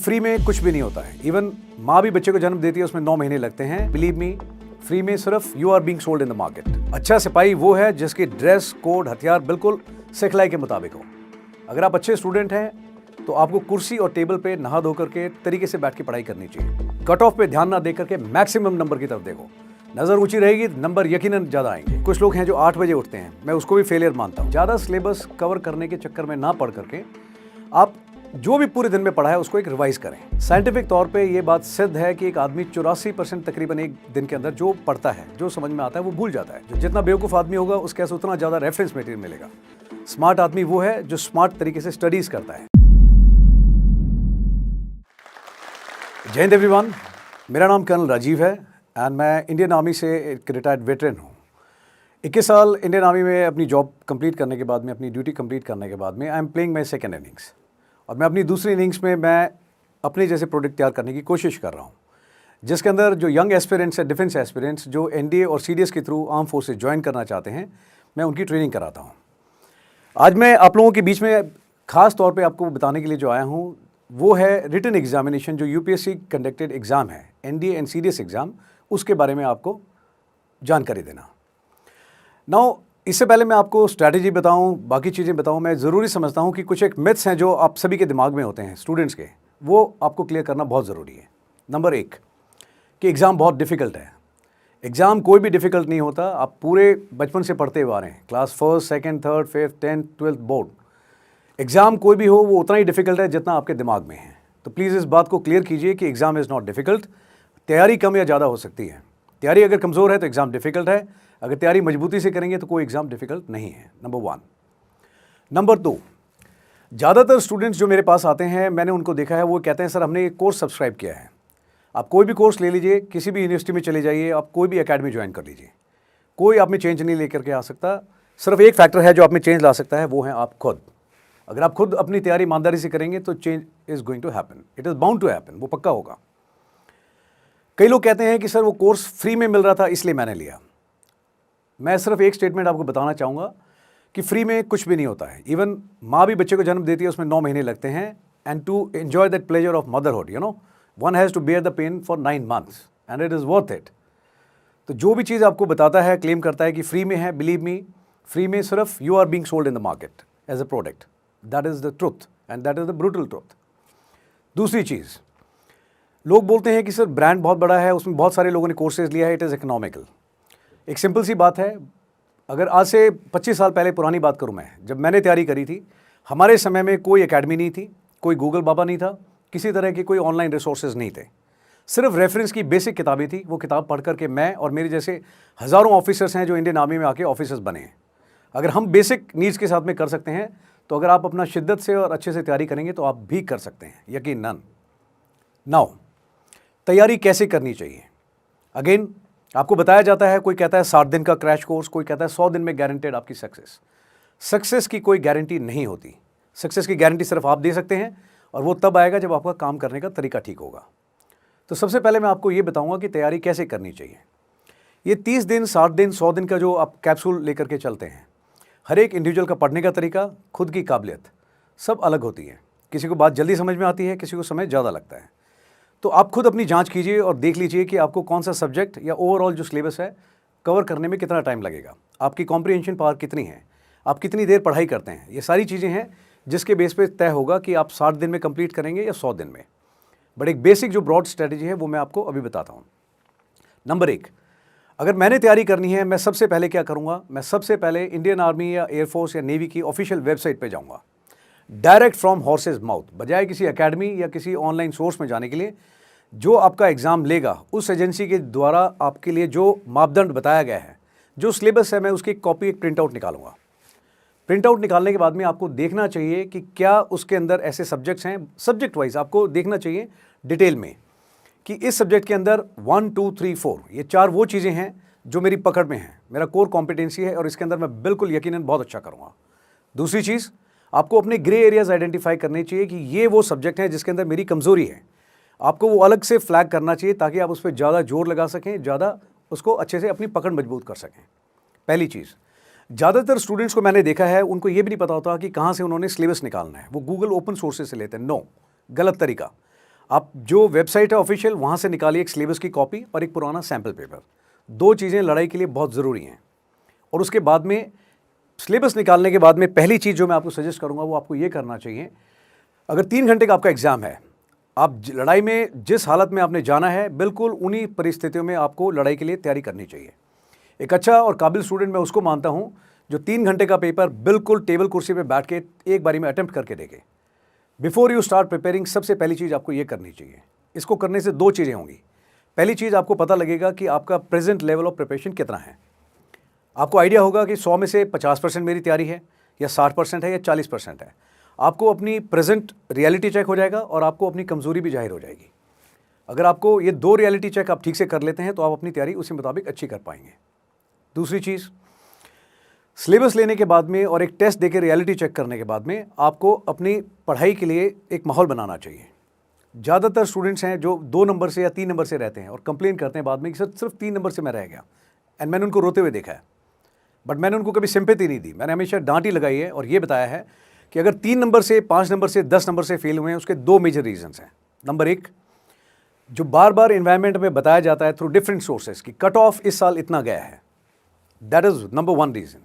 Free में कुछ भी नहीं होता है। इवन माँ भी बच्चे को जन्म देती है, उसमें 9 महीने लगते हैं। बिलीव मी, फ्री में सिर्फ you are being sold in the market. अच्छा सिपाही वो है जिसकी ड्रेस कोड हथियार बिल्कुल सिखलाई के मुताबिक हो। अगर आप अच्छे स्टूडेंट हैं तो आपको कुर्सी और टेबल पे नहा धो करके तरीके से बैठ के पढ़ाई करनी चाहिए। कट ऑफ पे ध्यान ना दे करके मैक्सिमम नंबर की तरफ देखो। नजर ऊंची रहेगी, नंबर यकीनन ज्यादा आएंगे। कुछ लोग हैं जो 8 बजे उठते हैं, मैं उसको भी फेलियर मानता हूँ। ज्यादा सिलेबस कवर करने के चक्कर में ना पढ़ करके आप जो भी पूरे दिन में पढ़ा है उसको एक रिवाइज करें। साइंटिफिक तौर पे ये बात सिद्ध है कि एक आदमी 84% तकरीबन एक दिन के अंदर जो पढ़ता है, जो समझ में आता है वो भूल जाता है। जो जितना बेवकूफ़ आदमी होगा उसके पास उतना ज़्यादा रेफरेंस मटेरियल मिलेगा। स्मार्ट आदमी वो है जो स्मार्ट तरीके से स्टडीज करता है। जय हिंद एवरीवन, मेरा नाम कर्नल राजीव है एंड मैं इंडियन आर्मी से एक रिटायर्ड वेटरन हूँ। 21 साल इंडियन आर्मी में अपनी जॉब कंप्लीट करने के बाद में, अपनी ड्यूटी कंप्लीट करने के बाद में I am playing my second innings. और मैं अपनी दूसरी इनिंग्स में मैं अपने जैसे प्रोडक्ट तैयार करने की कोशिश कर रहा हूँ, जिसके अंदर जो यंग एस्पिरेंट्स है, डिफेंस एस्पिरेंट्स जो एनडीए और सीडीएस के थ्रू आर्म फोर्सेस ज्वाइन करना चाहते हैं, मैं उनकी ट्रेनिंग कराता हूँ। आज मैं आप लोगों के बीच में खास तौर पे आपको बताने के लिए जो आया हूँ वो है रिटन एग्जामिनेशन, जो यूपीएससी कंडक्टेड एग्ज़ाम है, एनडीए एंड सीडीएस एग्ज़ाम, उसके बारे में आपको जानकारी देना। नाउ इससे पहले मैं आपको स्ट्रैटेजी बताऊं, बाकी चीज़ें बताऊं, मैं ज़रूरी समझता हूं कि कुछ एक मिथ्स हैं जो आप सभी के दिमाग में होते हैं स्टूडेंट्स के, वो आपको क्लियर करना बहुत ज़रूरी है। नंबर 1 कि एग्ज़ाम बहुत डिफ़िकल्ट है। एग्ज़ाम कोई भी डिफ़िकल्ट नहीं होता। आप पूरे बचपन से पढ़ते हुए आ रहे हैं, class 1st, 2nd, 3rd, 5th, 10th, 12th board. Exam कोई भी हो वो उतना ही डिफ़िकल्ट है जितना आपके दिमाग में है। तो प्लीज़ इस बात को क्लियर कीजिए कि एग्ज़ाम इज़ नॉट डिफ़िकल्ट। तैयारी कम या ज़्यादा हो सकती है। तैयारी अगर कमज़ोर है तो एग्ज़ाम डिफ़िकल्ट है, अगर तैयारी मजबूती से करेंगे तो कोई एग्ज़ाम डिफ़िकल्ट नहीं है। नंबर 1। नंबर 2, ज़्यादातर स्टूडेंट्स जो मेरे पास आते हैं, मैंने उनको देखा है, वो कहते हैं सर हमने एक कोर्स सब्सक्राइब किया है। आप कोई भी कोर्स ले लीजिए, किसी भी यूनिवर्सिटी में चले जाइए, आप कोई भी एकेडमी ज्वाइन कर लीजिए, कोई आप में चेंज नहीं लेकर के आ सकता। सिर्फ एक फैक्टर है जो आप में चेंज ला सकता है, वो है आप खुद। अगर आप खुद अपनी तैयारी ईमानदारी से करेंगे तो change is going to happen, it is bound to happen, वो पक्का होगा। कई लोग कहते हैं कि सर वो कोर्स फ्री में मिल रहा था इसलिए मैंने लिया। मैं सिर्फ एक स्टेटमेंट आपको बताना चाहूँगा कि फ्री में कुछ भी नहीं होता है। इवन माँ भी बच्चे को जन्म देती है, उसमें 9 महीने लगते हैं। And to enjoy that pleasure of motherhood, you know, one has to bear the pain for 9 months and it is worth it. तो जो भी चीज़ आपको बताता है, क्लेम करता है कि फ्री में है, बिलीव मी, फ्री में सिर्फ you are being sold in the market as a product. That is the truth and that is the brutal truth. दूसरी चीज़, लोग बोलते हैं कि सर ब्रांड बहुत बड़ा है, उसमें बहुत सारे लोगों ने कोर्सेज लिया है, इट इज़ इकोनॉमिकल। एक सिंपल सी बात है, अगर आज से 25 साल पहले पुरानी बात करूं मैं, जब मैंने तैयारी करी थी, हमारे समय में कोई एकेडमी नहीं थी, कोई गूगल बाबा नहीं था, किसी तरह के कोई ऑनलाइन रिसोर्सेज नहीं थे। सिर्फ रेफरेंस की बेसिक किताबें थी। वो किताब पढ़ करके मैं और मेरे जैसे हज़ारों ऑफिसर्स हैं जो इंडियन आर्मी में आके ऑफिसर्स बने हैं। अगर हम बेसिक नीड्स के साथ में कर सकते हैं तो अगर आप अपना शिद्दत से और अच्छे से तैयारी करेंगे तो आप भी कर सकते हैं, यकीनन। नाउ तैयारी कैसे करनी चाहिए? अगेन आपको बताया जाता है, कोई कहता है 60 दिन का क्रैश कोर्स, कोई कहता है 100 दिन में गारंटेड आपकी सक्सेस। सक्सेस की कोई गारंटी नहीं होती। सक्सेस की गारंटी सिर्फ आप दे सकते हैं और वो तब आएगा जब आपका काम करने का तरीका ठीक होगा। तो सबसे पहले मैं आपको ये बताऊंगा कि तैयारी कैसे करनी चाहिए। ये 30 दिन, 60 दिन, 100 दिन का जो आप कैप्सूल लेकर के चलते हैं, हर एक इंडिविजुअल का पढ़ने का तरीका, खुद की काबिलियत सब अलग होती है। किसी को बात जल्दी समझ में आती है, किसी को समय ज़्यादा लगता है। तो आप खुद अपनी जांच कीजिए और देख लीजिए कि आपको कौन सा सब्जेक्ट या ओवरऑल जो सिलेबस है कवर करने में कितना टाइम लगेगा, आपकी कॉम्प्रिहेंशन पावर कितनी है, आप कितनी देर पढ़ाई करते हैं। ये सारी चीज़ें हैं जिसके बेस पे तय होगा कि आप 60 दिन में कंप्लीट करेंगे या 100 दिन में। बट एक बेसिक जो ब्रॉड स्ट्रेटजी है वो मैं आपको अभी बताता हूँ। नंबर 1, अगर मैंने तैयारी करनी है, मैं सबसे पहले क्या करूँगा, मैं सबसे पहले इंडियन आर्मी या एयरफोर्स या नेवी की ऑफिशियल वेबसाइट पर जाऊँगा, डायरेक्ट फ्रॉम हॉर्सेज माउथ, बजाय किसी अकेडमी या किसी ऑनलाइन सोर्स में जाने के लिए। जो आपका एग्ज़ाम लेगा उस एजेंसी के द्वारा आपके लिए जो मापदंड बताया गया है, जो सिलेबस है, मैं उसकी कॉपी, एक प्रिंट आउट निकालूंगा। प्रिंट आउट निकालने के बाद में आपको देखना चाहिए कि क्या उसके अंदर ऐसे सब्जेक्ट्स हैं, सब्जेक्ट वाइज आपको देखना चाहिए डिटेल में कि इस सब्जेक्ट के अंदर 1, 2, 3, 4 ये 4 वो चीज़ें हैं जो मेरी पकड़ में हैं, मेरा कोर कॉम्पिटेंसी है और इसके अंदर मैं बिल्कुल यकीनन बहुत अच्छा करूँगा। दूसरी चीज़, आपको अपने ग्रे एरियाज आइडेंटिफाई करने चाहिए कि ये वो सब्जेक्ट हैं जिसके अंदर मेरी कमज़ोरी है। आपको वो अलग से फ्लैग करना चाहिए ताकि आप उस पर ज़्यादा जोर लगा सकें, ज़्यादा उसको अच्छे से अपनी पकड़ मजबूत कर सकें। पहली चीज़, ज़्यादातर स्टूडेंट्स को मैंने देखा है, उनको ये भी नहीं पता होता कि कहाँ से उन्होंने सिलेबस निकालना है। वो गूगल ओपन सोर्सेज से लेते हैं। नो, गलत तरीका। आप जो वेबसाइट है ऑफिशियल, वहाँ से निकालिए एक सिलेबस की कॉपी और एक पुराना सैम्पल पेपर। 2 चीज़ें लड़ाई के लिए बहुत ज़रूरी हैं। और उसके बाद में सिलेबस निकालने के बाद में पहली चीज़ जो मैं आपको सजेस्ट करूँगा वो आपको ये करना चाहिए, अगर 3 घंटे का आपका एग्ज़ाम है, आप लड़ाई में जिस हालत में आपने जाना है, बिल्कुल उन्हीं परिस्थितियों में आपको लड़ाई के लिए तैयारी करनी चाहिए। एक अच्छा और काबिल स्टूडेंट मैं उसको मानता हूँ जो 3 घंटे का पेपर बिल्कुल टेबल कुर्सी पे बैठ के एक बारी में अटेम्प्ट करके देखे। बिफोर यू स्टार्ट प्रिपेयरिंग, सबसे पहली चीज़ आपको ये करनी चाहिए। इसको करने से 2 चीज़ें होंगी। पहली चीज़, आपको पता लगेगा कि आपका प्रेजेंट लेवल ऑफ प्रिपरेशन कितना है। आपको आइडिया होगा कि 100 में से 50% मेरी तैयारी है, या 60% है, या 40% है। आपको अपनी प्रेजेंट रियलिटी चेक हो जाएगा और आपको अपनी कमज़ोरी भी जाहिर हो जाएगी। अगर आपको ये 2 रियलिटी चेक आप ठीक से कर लेते हैं तो आप अपनी तैयारी उसी मुताबिक अच्छी कर पाएंगे। दूसरी चीज़, सिलेबस लेने के बाद में और एक टेस्ट देके रियलिटी चेक करने के बाद में आपको अपनी पढ़ाई के लिए एक माहौल बनाना चाहिए। ज़्यादातर स्टूडेंट्स हैं जो 2 नंबर से या 3 नंबर से रहते हैं और कंप्लेन करते हैं बाद में कि सर सिर्फ 3 नंबर से मैं रह गया, एंड मैंने उनको रोते हुए देखा है। बट मैंने उनको कभी सिंपैथी नहीं दी, मैंने हमेशा डांट ही लगाई है और ये बताया है कि अगर 3 नंबर से, 5 नंबर से, 10 नंबर से फेल हुए हैं, उसके 2 मेजर रीजंस हैं। नंबर 1, जो बार बार इन्वायरमेंट में बताया जाता है थ्रू डिफरेंट सोर्सेज कि कट ऑफ इस साल इतना गया है, दैट इज़ नंबर 1 रीज़न।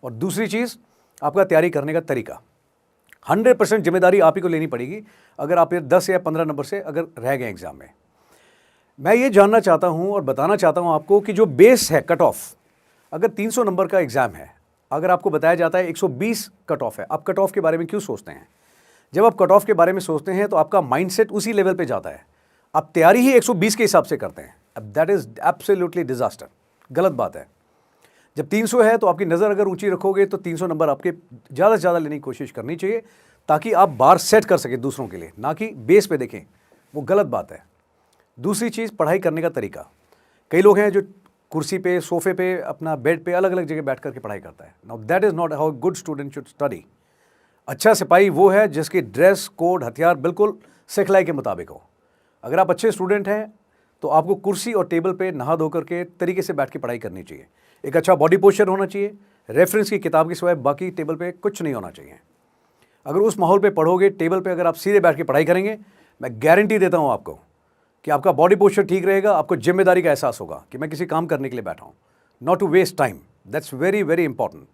और दूसरी चीज़, आपका तैयारी करने का तरीका। 100% जिम्मेदारी आप ही को लेनी पड़ेगी अगर आप ये 10 या 15 नंबर से अगर रह गए एग्जाम में। मैं ये जानना चाहता हूँ और बताना चाहता हूँ आपको कि जो बेस है कट ऑफ, अगर 300 नंबर का एग्ज़ाम है, अगर आपको बताया जाता है 120 कट ऑफ है, आप कट ऑफ के बारे में क्यों सोचते हैं? जब आप कट ऑफ के बारे में सोचते हैं तो आपका माइंडसेट उसी लेवल पे जाता है, आप तैयारी ही 120 के हिसाब से करते हैं। अब दैट इज़ एब्सोल्युटली डिजास्टर, गलत बात है। जब 300 है तो आपकी नज़र अगर ऊंची रखोगे तो 300 नंबर आपके ज़्यादा से ज़्यादा लेने की कोशिश करनी चाहिए ताकि आप बार सेट कर सकें दूसरों के लिए, ना कि बेस पे देखें, वो गलत बात है। दूसरी चीज़, पढ़ाई करने का तरीका। कई लोग हैं जो कुर्सी पे, सोफे पे, अपना बेड पे अलग अलग जगह बैठ करके पढ़ाई करता है। Now that is not how good student should study. अच्छा सिपाही वो है जिसकी ड्रेस कोड, हथियार बिल्कुल सिखलाई के मुताबिक हो। अगर आप अच्छे स्टूडेंट हैं तो आपको कुर्सी और टेबल पे नहा धो करके तरीके से बैठ के पढ़ाई करनी चाहिए। एक अच्छा बॉडी पोस्चर होना चाहिए, रेफरेंस की किताब के सिवाय बाकी टेबल पे कुछ नहीं होना चाहिए। अगर उस माहौल पे पढ़ोगे, टेबल पे अगर आप सीधे बैठ के पढ़ाई करेंगे, मैं गारंटी देता हूँ आपको कि आपका बॉडी पोस्चर ठीक रहेगा, आपको जिम्मेदारी का एहसास होगा कि मैं किसी काम करने के लिए बैठा हूँ, not to waste time. That's very very important.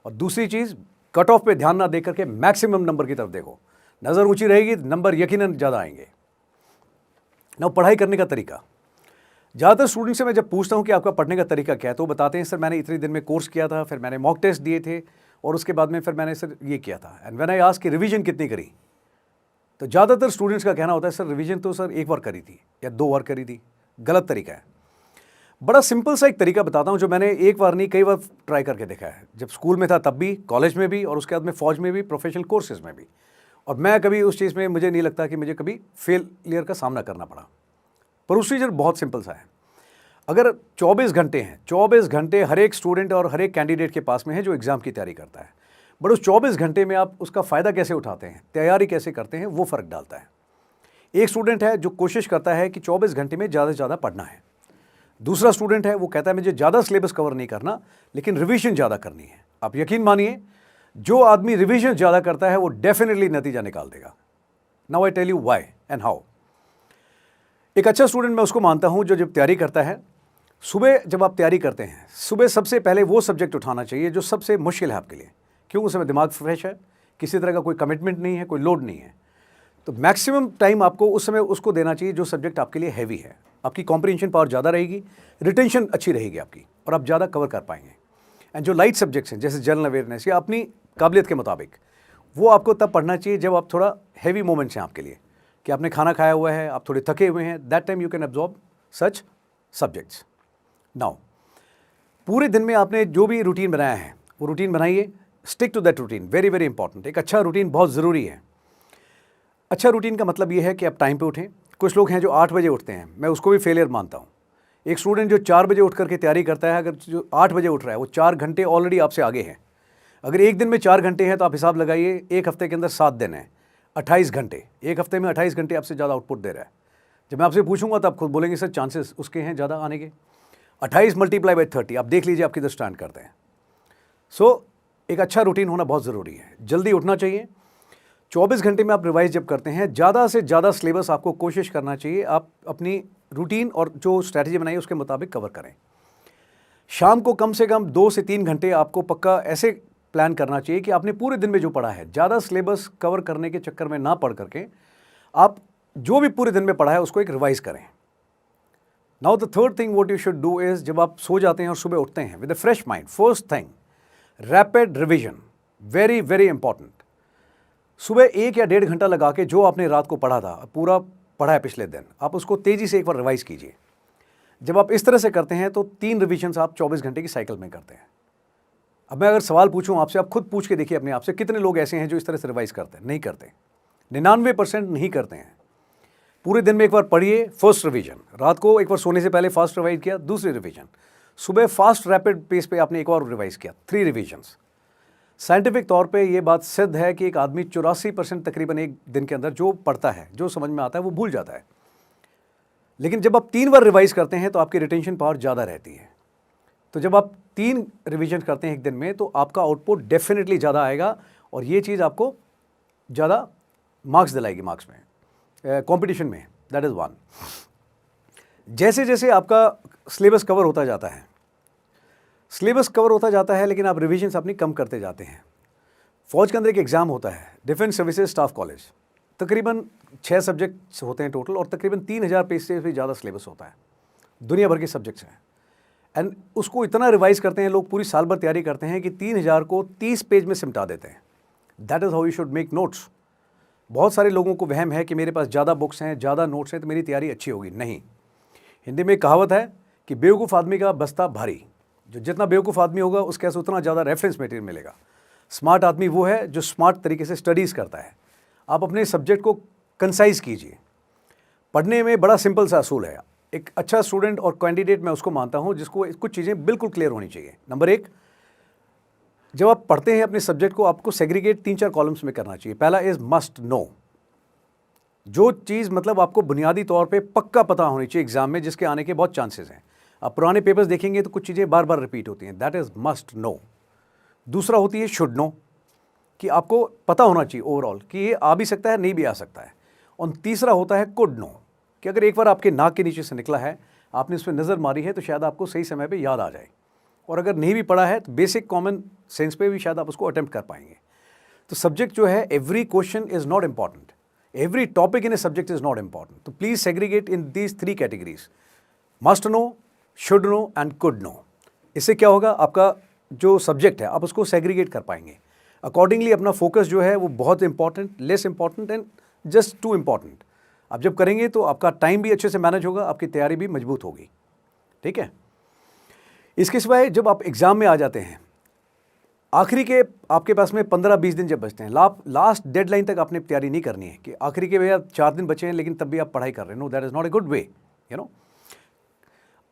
और दूसरी चीज़, कट ऑफ पे ध्यान ना दे करके मैक्सिमम नंबर की तरफ देखो। नज़र ऊंची रहेगी, नंबर यकीनन ज़्यादा आएंगे। ना पढ़ाई करने का तरीका, ज़्यादातर स्टूडेंट से मैं जब पूछता हूँ कि आपका पढ़ने का तरीका क्या है तो वो बताते हैं सर मैंने इतने दिन में कोर्स किया था, फिर मैंने मॉक टेस्ट दिए थे और उसके बाद में फिर मैंने सर ये किया था। एंड व्हेन आई आस्क कि रिवीजन कितनी करी, तो ज़्यादातर स्टूडेंट्स का कहना होता है सर रिवीजन तो सर 1 बार करी थी या 2 बार करी थी। गलत तरीका है। बड़ा सिंपल सा एक तरीका बताता हूँ जो मैंने 1 बार नहीं कई बार ट्राई करके देखा है। जब स्कूल में था तब भी, कॉलेज में भी, और उसके बाद में फ़ौज में भी, प्रोफेशनल कोर्सेज में भी। और मैं कभी उस चीज़ में, मुझे नहीं लगता कि मुझे कभी फेलियर का सामना करना पड़ा। प्रोसीजर बहुत सिंपल सा है। अगर 24 घंटे हैं, 24 घंटे हर एक स्टूडेंट और हर एक कैंडिडेट के पास में है जो एग्ज़ाम की तैयारी करता है, बट उस 24 घंटे में आप उसका फ़ायदा कैसे उठाते हैं, तैयारी कैसे करते हैं, वो फ़र्क डालता है। एक स्टूडेंट है जो कोशिश करता है कि 24 घंटे में ज़्यादा से ज़्यादा पढ़ना है। दूसरा स्टूडेंट है वो कहता है मुझे ज़्यादा सिलेबस कवर नहीं करना, लेकिन रिवीजन ज़्यादा करनी है। आप यकीन मानिए, जो आदमी रिवीजन ज़्यादा करता है वो डेफिनेटली नतीजा निकाल देगा। Now I tell you why and how. एक अच्छा स्टूडेंट मैं उसको मानता हूँ जो जब तैयारी करता है, सुबह जब आप तैयारी करते हैं, सुबह सबसे पहले वो सब्जेक्ट उठाना चाहिए जो सबसे मुश्किल है आपके लिए। क्यों? उस समय दिमाग फ्रेश है, किसी तरह का कोई कमिटमेंट नहीं है, कोई लोड नहीं है, तो मैक्सिमम टाइम आपको उस समय उसको देना चाहिए जो सब्जेक्ट आपके लिए हैवी है। आपकी कॉम्प्रिहेंशन पावर ज़्यादा रहेगी, रिटेंशन अच्छी रहेगी आपकी, और आप ज़्यादा कवर कर पाएंगे। एंड जो लाइट सब्जेक्ट्स हैं जैसे जनरल अवेयरनेस या अपनी काबिलियत के मुताबिक, वो आपको तब पढ़ना चाहिए जब आप थोड़ा हैवी मोमेंट्स हैं आपके लिए, कि आपने खाना खाया हुआ है, आप थोड़े थके हुए हैं। That time you can absorb such subjects. Now पूरे दिन में आपने जो भी रूटीन बनाया है वो रूटीन बनाइए, stick to that routine, very very important. एक अच्छा रूटीन बहुत ज़रूरी है। अच्छा रूटीन का मतलब ये है कि आप टाइम पे उठें। कुछ लोग हैं जो 8 बजे उठते हैं, मैं उसको भी फेलियर मानता हूँ। एक स्टूडेंट जो 4 बजे उठ करके तैयारी करता है, अगर जो 8 बजे उठ रहा है वो 4 घंटे ऑलरेडी आपसे आगे है। अगर एक दिन में 4 घंटे हैं तो आप हिसाब लगाइए, एक हफ्ते के अंदर 7 दिन हैं, 28 घंटे। एक हफ्ते में 28 घंटे आपसे ज़्यादा आउटपुट दे रहा है। जब मैं आपसे पूछूंगा तो आप खुद बोलेंगे सर चांसेस उसके हैं ज़्यादा आने के। 28 मल्टीप्लाई बाई 30, आप देख लीजिए आप किधर स्टैंड करते हैं। सो एक अच्छा रूटीन होना बहुत ज़रूरी है। जल्दी उठना चाहिए, 24 घंटे में आप रिवाइज जब करते हैं, ज़्यादा से ज़्यादा सिलेबस आपको कोशिश करना चाहिए आप अपनी रूटीन और जो स्ट्रैटेजी बनाई उसके मुताबिक कवर करें। शाम को कम से कम 2 से 3 घंटे आपको पक्का ऐसे प्लान करना चाहिए कि आपने पूरे दिन में जो पढ़ा है, ज़्यादा सिलेबस कवर करने के चक्कर में ना पढ़ करके आप जो भी पूरे दिन में पढ़ा है उसको एक रिवाइज करें। Now the third thing what you should do is, जब आप सो जाते हैं और सुबह उठते हैं with a fresh mind, first thing rapid revision, very very important. सुबह 1 या 1.5 घंटा लगा के जो आपने रात को पढ़ा था, पूरा पढ़ा है पिछले दिन, आप उसको तेज़ी से एक बार रिवाइज कीजिए। जब आप इस तरह से करते हैं तो 3 रिविजन्स आप 24 घंटे की साइकिल में करते हैं। अब मैं अगर सवाल पूछूं आपसे, आप खुद पूछ के देखिए अपने आप से, कितने लोग ऐसे हैं जो इस तरह से रिवाइज करते हैं? नहीं करते, 99% नहीं करते हैं। पूरे दिन में एक बार पढ़िए, फर्स्ट रिवीजन, रात को एक बार सोने से पहले फास्ट रिवाइज किया, दूसरी रिवीजन, सुबह फास्ट रैपिड पेस पे आपने एक और रिवाइज किया, 3 रिवीजन्स। साइंटिफिक तौर पे ये बात सिद्ध है कि एक आदमी 84% तकरीबन एक दिन के अंदर जो पढ़ता है, जो समझ में आता है वो भूल जाता है। लेकिन जब आप 3 बार रिवाइज करते हैं तो आपकी रिटेंशन पावर ज़्यादा रहती है। तो जब आप 3 रिवीजन करते हैं एक दिन में तो आपका आउटपुट डेफिनेटली ज़्यादा आएगा और ये चीज़ आपको ज़्यादा मार्क्स दिलाएगी, मार्क्स में, कंपटीशन में। That is one. जैसे जैसे आपका सिलेबस कवर होता जाता है, लेकिन आप रिविजन्स अपनी कम करते जाते हैं। फौज के अंदर एक एग्ज़ाम होता है, डिफेंस सर्विसेज स्टाफ कॉलेज, तकरीबन 6 सब्जेक्ट्स होते हैं टोटल और तकरीबन 3000 पेज से भी ज़्यादा सिलेबस होता है, दुनिया भर के सब्जेक्ट्स हैं। एंड उसको इतना रिवाइज करते हैं लोग, पूरी साल भर तैयारी करते हैं कि 3000 को 30 पेज में सिमटा देते हैं। That is how you should make notes. बहुत सारे लोगों को वहम है कि मेरे पास ज़्यादा बुक्स हैं, ज़्यादा नोट्स हैं तो मेरी तैयारी अच्छी होगी। नहीं, हिंदी में एक कहावत है कि बेवकूफ़ आदमी का बस्ता भारी। जो जितना बेवकूफ़ आदमी होगा उसके पास उतना ज़्यादा रेफरेंस मटेरियल मिलेगा। स्मार्ट आदमी वो है जो स्मार्ट तरीके से स्टडीज़ करता है। आप अपने सब्जेक्ट को कंसाइज कीजिए। पढ़ने में बड़ा सिंपल सा असूल है। एक अच्छा स्टूडेंट और कैंडिडेट मैं उसको मानता हूँ जिसको कुछ चीज़ें बिल्कुल क्लियर होनी चाहिए। नंबर 1, जब आप पढ़ते हैं अपने सब्जेक्ट को, आपको सेग्रीगेट 3-4 कॉलम्स में करना चाहिए। पहला इज़ मस्ट नो, जो चीज़ मतलब आपको बुनियादी तौर पे पक्का पता होनी चाहिए एग्जाम में, जिसके आने के बहुत चांसेस हैं। आप पुराने पेपर्स देखेंगे तो कुछ चीज़ें बार बार रिपीट होती हैं, दैट इज़ मस्ट नो। दूसरा होती है शुड नो, कि आपको पता होना चाहिए ओवरऑल कि ये आ भी सकता है, नहीं भी आ सकता है। और तीसरा होता है कुड नो, कि अगर एक बार आपके नाक के नीचे से निकला है, आपने उस पर नज़र मारी है तो शायद आपको सही समय पे याद आ जाए। और अगर नहीं भी पढ़ा है तो बेसिक कॉमन सेंस पे भी शायद आप उसको अटेम्प्ट कर पाएंगे। तो सब्जेक्ट जो है, every question is not important, every topic in a subject is not important. तो please segregate in these 3 categories, must know, should know and could know. इससे क्या होगा, आपका जो सब्जेक्ट है आप उसको सेग्रीगेट कर पाएंगे। अकॉर्डिंगली अपना फोकस जो है वो बहुत important, less important and just two important आप जब करेंगे तो आपका टाइम भी अच्छे से मैनेज होगा, आपकी तैयारी भी मजबूत होगी। ठीक है। इसके सिवाय जब आप एग्ज़ाम में आ जाते हैं, आखिरी के आपके पास में 15-20 दिन जब बचते हैं, लास्ट डेडलाइन तक आपने तैयारी नहीं करनी है कि आखिरी के भैया 4 दिन बचे हैं लेकिन तब भी आप पढ़ाई कर रहे हैं। No, that is not a good way, you know.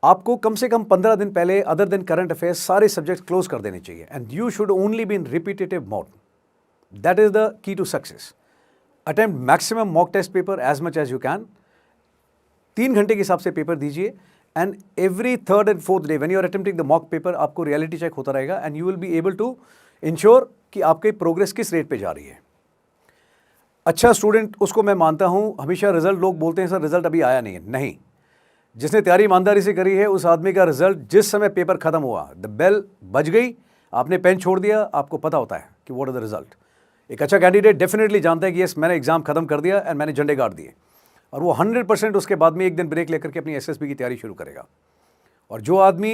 आपको कम से कम 15 दिन पहले अदर देन करंट अफेयर्स सारे सब्जेक्ट क्लोज कर देने चाहिए। And you should only be in repetitive mode, that is the key to success. Attempt maximum mock test paper as much as you can. 3 घंटे के हिसाब से पेपर दीजिए and every 3rd and 4th day when you are attempting the mock paper, आपको reality check होता रहेगा and you will be able to ensure कि आपकी प्रोग्रेस किस रेट पे जा रही है। अच्छा स्टूडेंट उसको मैं मानता हूँ, हमेशा रिजल्ट लोग बोलते हैं सर रिजल्ट अभी आया नहीं है। नहीं, जिसने तैयारी ईमानदारी से करी है उस आदमी का रिजल्ट जिस समय पेपर खत्म हुआ, द बेल बज गई, आपने पेन छोड़ दिया, आपको पता होता है कि व्हाट इज द रिजल्ट। एक अच्छा कैंडिडेट डेफिनेटली जानता है कि यस मैंने एग्जाम खत्म कर दिया एंड मैंने झंडे गाड़ दिए, और वो 100% उसके बाद में एक दिन ब्रेक लेकर के अपनी एसएसबी की तैयारी शुरू करेगा। और जो आदमी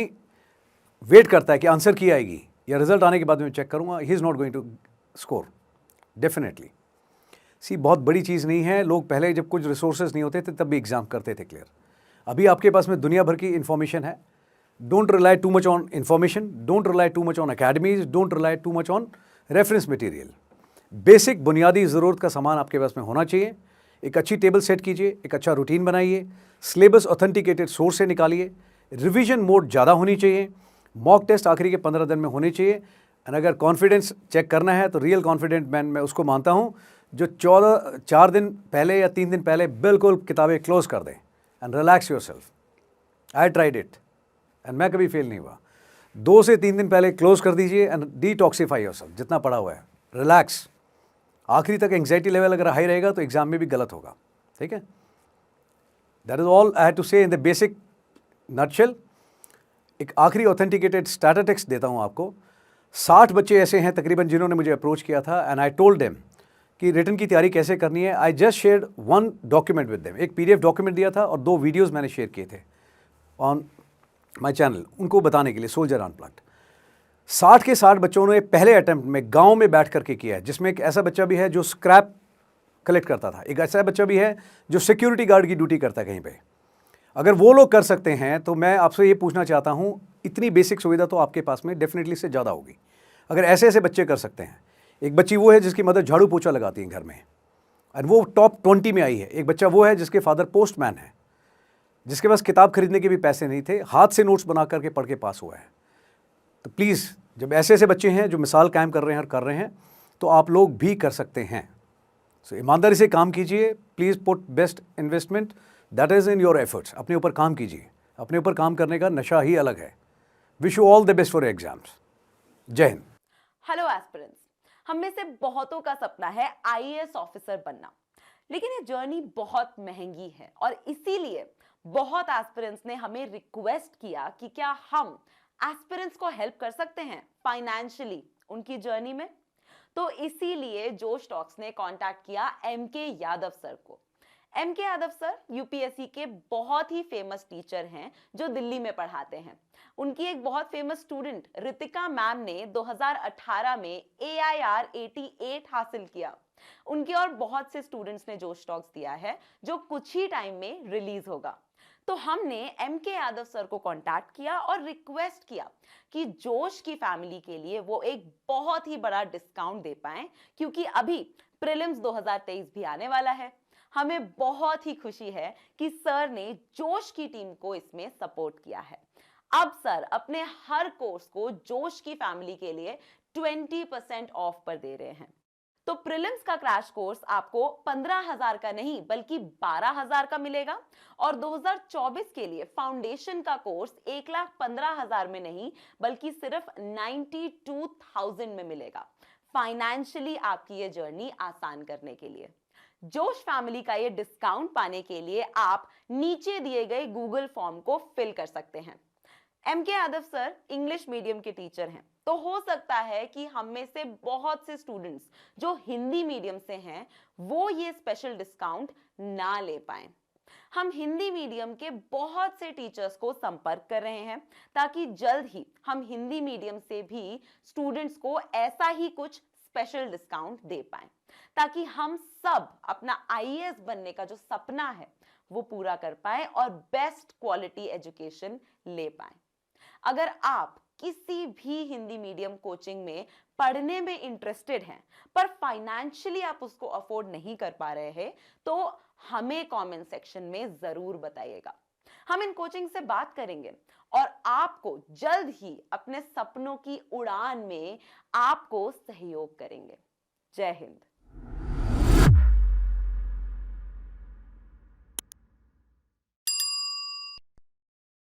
वेट करता है कि आंसर की आएगी या रिजल्ट आने के बाद में चेक करूंगा, he is not going to score definitely. See बहुत बड़ी चीज़ नहीं है। लोग पहले जब कुछ रिसोर्सेज नहीं होते थे तब भी एग्जाम करते थे क्लियर। अभी आपके पास में दुनिया भर की इन्फॉर्मेशन है। Don't rely too much on information, don't rely too much on academies, don't rely too much on reference material. Basic बुनियादी ज़रूरत का सामान आपके पास में होना चाहिए। एक अच्छी टेबल सेट कीजिए, एक अच्छा रूटीन बनाइए, सिलेबस ऑथेंटिकेटेड सोर्स से निकालिए, रिवीजन मोड ज़्यादा होनी चाहिए, मॉक टेस्ट आखिरी के 15 दिन में होने चाहिए। एंड अगर कॉन्फिडेंस चेक करना है तो रियल कॉन्फिडेंट मैन मैं उसको मानता हूँ जो 4 दिन पहले या 3 दिन पहले बिल्कुल किताबें क्लोज कर दें and relax your self. I tried it and मैं कभी फेल नहीं हुआ। 2 से 3 दिन पहले क्लोज कर दीजिए एंड डिटॉक्सीफाई योर सेल्फ, जितना पड़ा हुआ है रिलैक्स, आखिरी तक एंग्जाइटी लेवल अगर हाई रहेगा तो एग्जाम में भी गलत होगा, ठीक है। That is all I have to say in the basic nutshell. एक आखिरी ऑथेंटिकेटेड स्टैटिस्टिक्स देता हूँ आपको। 60 बच्चे ऐसे हैं तकरीबन जिन्होंने मुझे अप्रोच किया था एंड आई टोल्ड देम कि रिटर्न की तैयारी कैसे करनी है। I just shared one document with them, एक PDF डॉक्यूमेंट दिया था और 2 वीडियोस मैंने शेयर किए थे ऑन माय चैनल उनको बताने के लिए, सोल्जर अनप्लग्ड। 60 के 60 बच्चों ने पहले अटेम्प्ट में गांव में बैठ करके किया है, जिसमें एक ऐसा बच्चा भी है जो स्क्रैप कलेक्ट करता था, एक ऐसा बच्चा भी है जो सिक्योरिटी गार्ड की ड्यूटी करता है कहीं पे। अगर वो लोग कर सकते हैं तो मैं आपसे ये पूछना चाहता हूँ, इतनी बेसिक सुविधा तो आपके पास में डेफिनेटली से ज़्यादा होगी अगर ऐसे ऐसे बच्चे कर सकते हैं। एक बच्ची वो है जिसकी मदर झाड़ू पोछा लगाती है घर में और वो टॉप 20 में आई है। एक बच्चा वो है जिसके फादर पोस्टमैन है, जिसके पास किताब खरीदने के भी पैसे नहीं थे, हाथ से नोट्स बना करके पढ़ के पास हुआ है। तो प्लीज़ जब ऐसे ऐसे बच्चे हैं जो मिसाल कायम कर रहे हैं और कर रहे हैं तो आप लोग भी कर सकते हैं। सो ईमानदारी से काम कीजिए, please put best investment that is in your efforts. अपने ऊपर काम कीजिए, अपने ऊपर काम करने का नशा ही अलग है। Wish you all the best for exams. जय हिंद। हेलो एस्पिरेंट्स, हम में से बहुतों का सपना है IAS ऑफिसर बनना, लेकिन ये जर्नी बहुत महंगी है और इसीलिए बहुत एस्पिरेंट्स ने हमें रिक्वेस्ट किया कि क्या हम एस्पिरेंट्स को हेल्प कर सकते हैं फाइनेंशियली उनकी जर्नी में। तो इसीलिए जोश टॉक्स ने कांटेक्ट किया MK यादव सर को। MK यादव सर UPSC के बहुत ही फेमस टीचर हैं जो दिल्ली में पढ़ाते हैं। उनकी एक बहुत फेमस स्टूडेंट रितिका मैम ने 2018 में AIR 88 हासिल किया। उनके और बहुत से स्टूडेंट्स ने जोश टॉक्स दिया है जो कुछ ही टाइम में रिलीज होगा। तो हमने MK यादव सर को कांटेक्ट किया और रिक्वेस्ट किया कि जोश की फैमिली के लिए वो एक बहुत ही बड़ा डिस्काउंट दे पाएं, क्योंकि अभी प्रीलिम्स 2023 भी आने वाला है। हमें बहुत ही खुशी है कि सर ने जोश की टीम को इसमें सपोर्ट किया है। अब सर अपने हर कोर्स को जोश की फैमिली के लिए 20% ऑफ पर दे रहे हैं। तो प्रीलिम्स का क्रैश कोर्स आपको 15,000 का नहीं बल्कि 12,000 का मिलेगा और 2024 के लिए फाउंडेशन का कोर्स 1,15,000 में नहीं बल्कि सिर्फ 92,000 में मिलेगा, फाइनेंशियली आपकी ये जर्नी आसान करने के लिए। जोश फैमिली का ये डिस्काउंट पाने के लिए आप नीचे दिए गए गूगल फॉर्म को फिल कर सकते हैं। MK Yadav sir English medium के टीचर हैं, तो हो सकता है कि हम में से बहुत से स्टूडेंट्स जो हिंदी मीडियम से हैं वो ये स्पेशल डिस्काउंट ना ले पाएं। हम हिंदी मीडियम के बहुत से टीचर्स को संपर्क कर रहे हैं ताकि जल्द ही हम हिंदी मीडियम से भी स्टूडेंट्स को ऐसा ही कुछ स्पेशल डिस्काउंट दे पाएं, ताकि हम सब अपना IAS बनने का जो सपना है वो पूरा कर पाए और बेस्ट क्वालिटी एजुकेशन ले पाए। अगर आप किसी भी हिंदी मीडियम कोचिंग में पढ़ने में इंटरेस्टेड हैं पर फाइनेंशियली आप उसको अफोर्ड नहीं कर पा रहे हैं, तो हमें कमेंट सेक्शन में जरूर बताइएगा। हम इन कोचिंग से बात करेंगे और आपको जल्द ही अपने सपनों की उड़ान में आपको सहयोग करेंगे। जय हिंद।